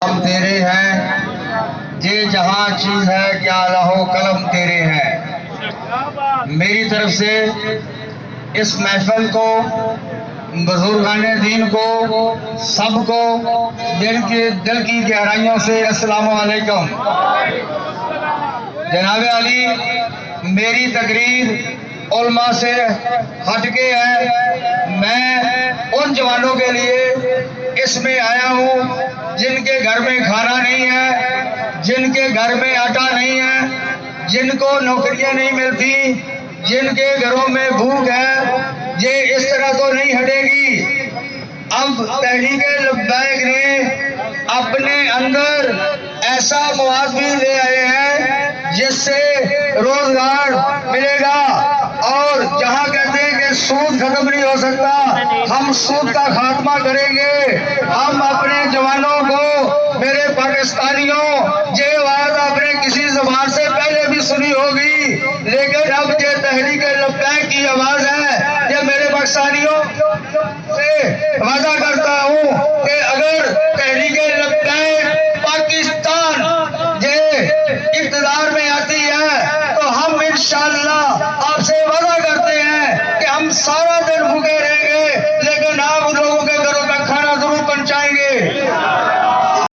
ہم تیرے ہیں، یہ جہاں چیز ہے کیا لہو قلم تیرے ہیں۔ میری طرف سے اس محفل کو، بزرگان دین کو، سب کو دل کی گہرائیوں سے السلام علیکم۔ جناب علی، میری تقریر علماء سے ہٹ کے ہے۔ میں ان جوانوں کے لیے اس میں آیا ہوں جن کے گھر میں کھانا نہیں ہے، جن کے گھر میں آٹا نہیں ہے، جن کو نوکریاں نہیں ملتی، جن کے گھروں میں بھوک ہے۔ یہ اس طرح تو نہیں ہٹے گی۔ اب تحریک لبیک نے اپنے اندر ایسا مواد بھی لے آئے ہیں جس سے روزگار ملے گا، اور جہاں کہتے ہیں کہ سود ختم نہیں ہو سکتا، ہم سود کا خاتمہ کریں گے۔ ہم اپنے جوانوں کو، میرے پاکستانیوں، یہ آواز آپ نے کسی زبان سے پہلے بھی سنی ہوگی، لیکن اب یہ تحریک لبیک کی آواز ہے۔ یہ میرے پاکستانیوں سے وعدہ کرتا ہوں کہ اگر تحریک لبیک پاکستان یہ اقتدار میں آتی ہے تو ہم انشاءاللہ آپ سے وعدہ کرتے ہیں کہ ہم سارا